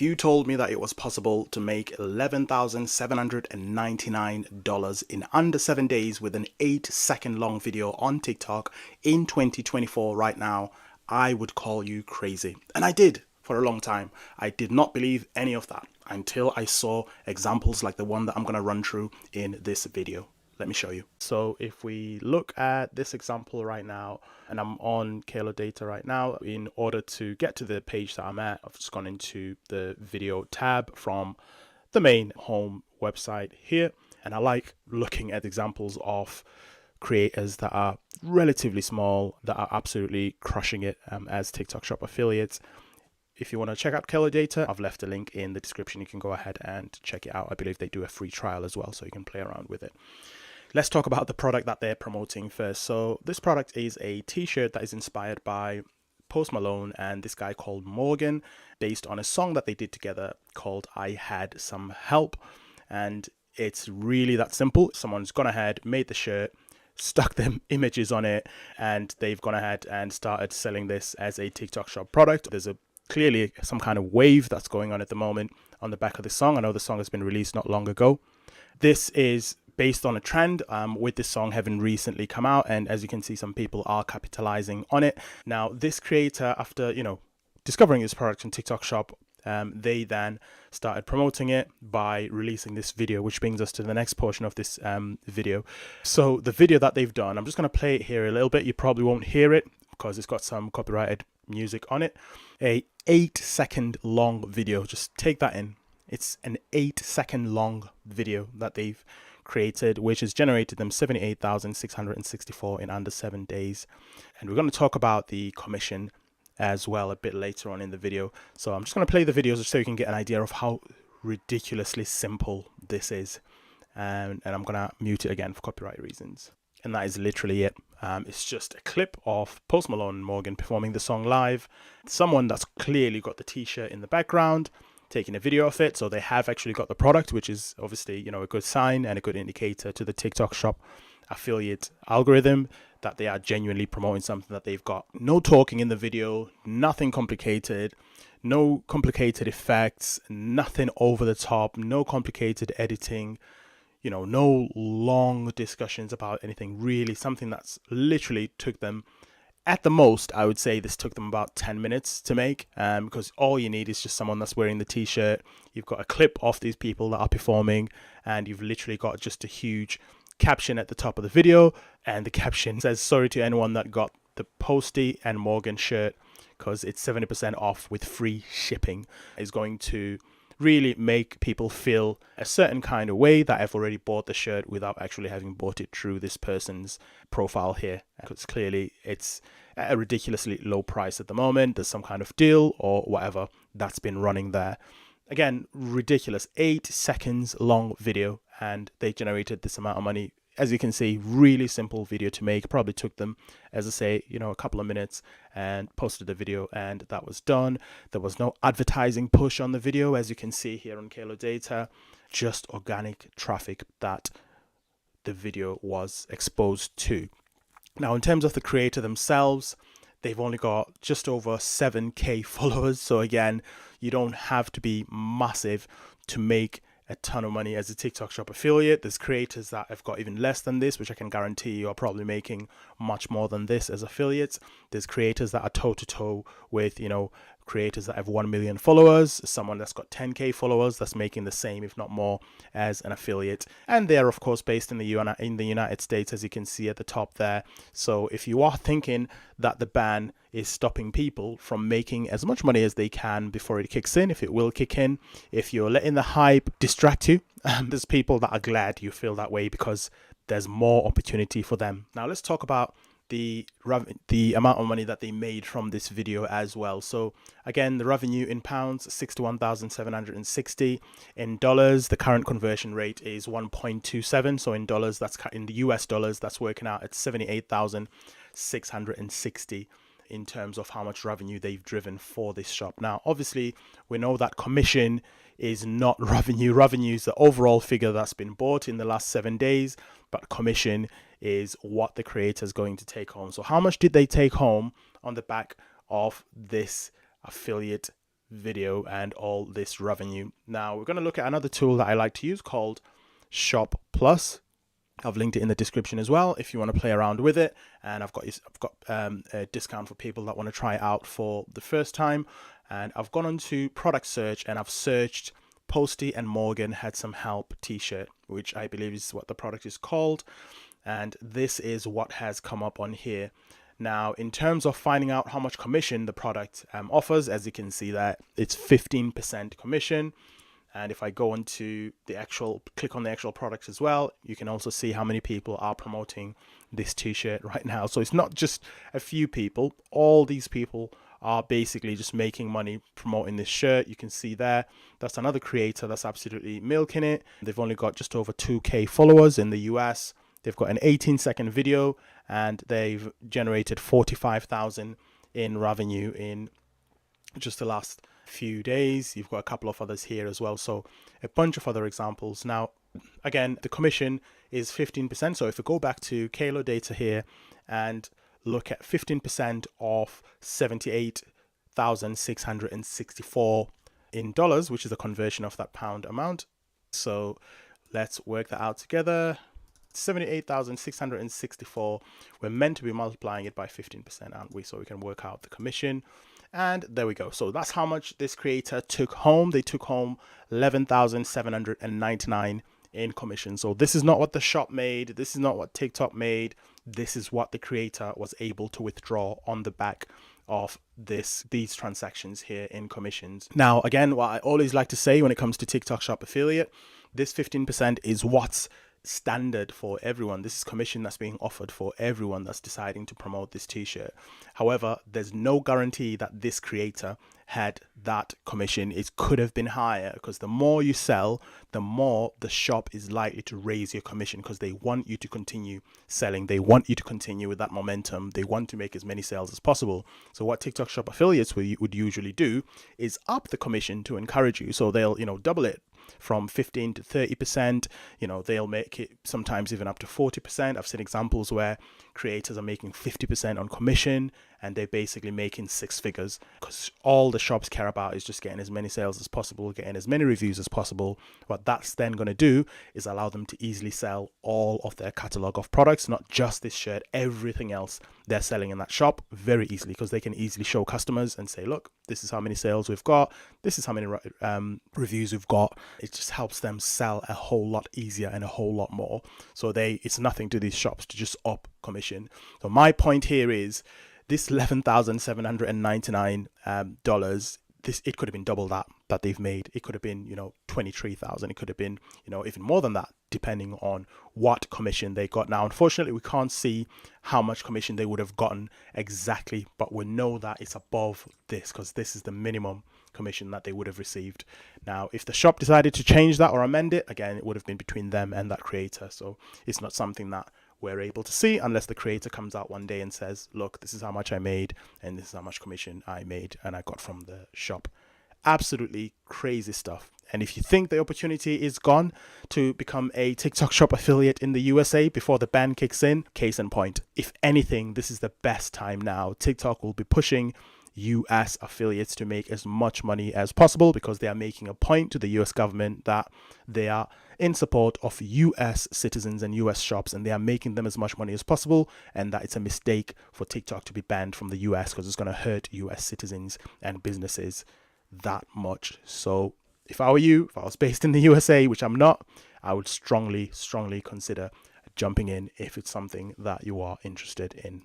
If you told me that it was possible to make $11,799 in under 7 days with an 8-second long video on TikTok in 2024 right now, I would call you crazy. And I did for a long time. I did not believe any of that until I saw examples like the one that I'm going to run through in this video. Let me show you. So if we look at this example right now, and I'm on Kalodata right now, in order to get to the page that I'm at, I've just gone into the video tab from the main home website here. And I like looking at examples of creators that are relatively small, that are absolutely crushing it as TikTok Shop affiliates. If you want to check out Kalodata, I've left a link in the description. You can go ahead and check it out. I believe they do a free trial as well, so you can play around with it. Let's talk about the product that they're promoting first. So this product is a t-shirt that is inspired by Post Malone and this guy called Morgan, based on a song that they did together called I Had Some Help. And it's really that simple. Someone's gone ahead, made the shirt, stuck them images on it, and they've gone ahead and started selling this as a TikTok Shop product. There's clearly some kind of wave that's going on at the moment on the back of the song. I know the song has been released not long ago. This is based on a trend with this song having recently come out, and as you can see, some people are capitalizing on it. Now this creator, after discovering this product on TikTok Shop, they then started promoting it by releasing this video, which brings us to the next portion of this video. So the video that they've done, I'm just going to play it here a little bit. You probably won't hear it because it's got some copyrighted music on it. A 8-second long video, just take that in. It's an 8-second long video that they've created, which has generated them $78,664 in under 7 days. And we're going to talk about the commission as well a bit later on in the video. So I'm just going to play the videos just so you can get an idea of how ridiculously simple this is. And I'm going to mute it again for copyright reasons. And that is literally it. It's just a clip of Post Malone and Morgan performing the song live. Someone that's clearly got the t-shirt in the background, taking a video of it. So they have actually got the product, which is obviously, a good sign and a good indicator to the TikTok Shop affiliate algorithm that they are genuinely promoting something that they've got. No talking in the video, nothing complicated, no complicated effects, nothing over the top, no complicated editing, no long discussions about anything, really something that's literally took them, at the most, I would say this took them about 10 minutes to make, because all you need is just someone that's wearing the t-shirt. You've got a clip of these people that are performing, and you've literally got just a huge caption at the top of the video. And the caption says, "Sorry to anyone that got the Posty and Morgan shirt, because it's 70% off with free shipping." Is going to really make people feel a certain kind of way that I've already bought the shirt without actually having bought it through this person's profile here, because clearly it's at a ridiculously low price at the moment. There's some kind of deal or whatever that's been running there. Again, ridiculous 8 seconds long video, and they generated this amount of money. As you can see, really simple video to make. Probably took them, as I say, a couple of minutes, and posted the video, and that was done. There was no advertising push on the video, as you can see here on Kalodata, just organic traffic that the video was exposed to. Now, in terms of the creator themselves, they've only got just over 7K followers. So again, you don't have to be massive to make a ton of money as a TikTok Shop affiliate. There's creators that have got even less than this, which I can guarantee you are probably making much more than this as affiliates. There's creators that are toe to toe with, creators that have 1 million followers, someone that's got 10K followers that's making the same, if not more, as an affiliate. And they're of course based in the United States, as you can see at the top there. So if you are thinking that the ban is stopping people from making as much money as they can before it kicks in, if it will kick in, if you're letting the hype distract you, there's people that are glad you feel that way, because there's more opportunity for them. Now let's talk about the amount of money that they made from this video as well. So again, the revenue in pounds, 61,760. In dollars, the current conversion rate is 1.27. So in dollars, that's in the US dollars, that's working out at 78,660 in terms of how much revenue they've driven for this shop. Now, obviously, we know that commission is not revenue. Revenue is the overall figure that's been bought in the last 7 days, but commission is what the creator is going to take home. So how much did they take home on the back of this affiliate video and all this revenue. Now we're going to look at another tool that I like to use called Shoplus. I've linked it in the description as well if you want to play around with it, and I've got a discount for people that want to try it out for the first time. And I've gone on to product search and I've searched Posty and Morgan Had Some Help t-shirt, which I believe is what the product is called, and this is what has come up on here. Now, in terms of finding out how much commission the product offers, as you can see that it's 15% commission. And if I go into click on the actual products as well, you can also see how many people are promoting this t-shirt right now. So it's not just a few people. All these people are basically just making money promoting this shirt. You can see there, that's another creator that's absolutely milking it. They've only got just over 2K followers in the US. They've got an 18-second video and they've generated 45,000 in revenue in just the last few days. You've got a couple of others here as well, so a bunch of other examples. Now again, the commission is 15%, so if we go back to Kalodata here and look at 15% of 78,664 in dollars, which is a conversion of that pound amount, so let's work that out together. 78,664. We're meant to be multiplying it by 15%, aren't we? So we can work out the commission. And there we go. So that's how much this creator took home. They took home 11,799 in commission. So this is not what the shop made. This is not what TikTok made. This is what the creator was able to withdraw on the back of these transactions here in commissions. Now, again, what I always like to say when it comes to TikTok Shop affiliate, this 15% is what's standard for everyone. This is commission that's being offered for everyone that's deciding to promote this t-shirt. However, there's no guarantee that this creator had that commission. It could have been higher, because the more you sell, the more the shop is likely to raise your commission, because they want you to continue selling. They want you to continue with that momentum. They want to make as many sales as possible. So what TikTok Shop affiliates would usually do is up the commission to encourage you. So they'll, double it from 15 to 30%. They'll make it sometimes even up to 40%. I've seen examples where creators are making 50% on commission and they're basically making six figures, because all the shops care about is just getting as many sales as possible, getting as many reviews as possible. What that's then going to do is allow them to easily sell all of their catalog of products, not just this shirt, everything else they're selling in that shop very easily, because they can easily show customers and say, look, this is how many sales we've got, this is how many reviews we've got. It just helps them sell a whole lot easier and a whole lot more. So it's nothing to these shops to just up commission. So my point here is this $11,799 it could have been double that they've made. It could have been 23,000. It could have been even more than that, depending on what commission they got. Now unfortunately we can't see how much commission they would have gotten exactly, but we know that it's above this, because this is the minimum commission that they would have received. Now if the shop decided to change that or amend it, again, it would have been between them and that creator. So it's not something that we're able to see unless the creator comes out one day and says, look, this is how much I made and this is how much commission I made and I got from the shop. Absolutely crazy stuff. And if you think the opportunity is gone to become a TikTok Shop affiliate in the USA before the ban kicks in, case in point, if anything, this is the best time now. TikTok will be pushing US affiliates to make as much money as possible, because they are making a point to the US government that they are in support of US citizens and US shops, and they are making them as much money as possible, and that it's a mistake for TikTok to be banned from the US, because it's going to hurt US citizens and businesses that much. So if I were you, if I was based in the USA, which I'm not, I would strongly consider jumping in if it's something that you are interested in.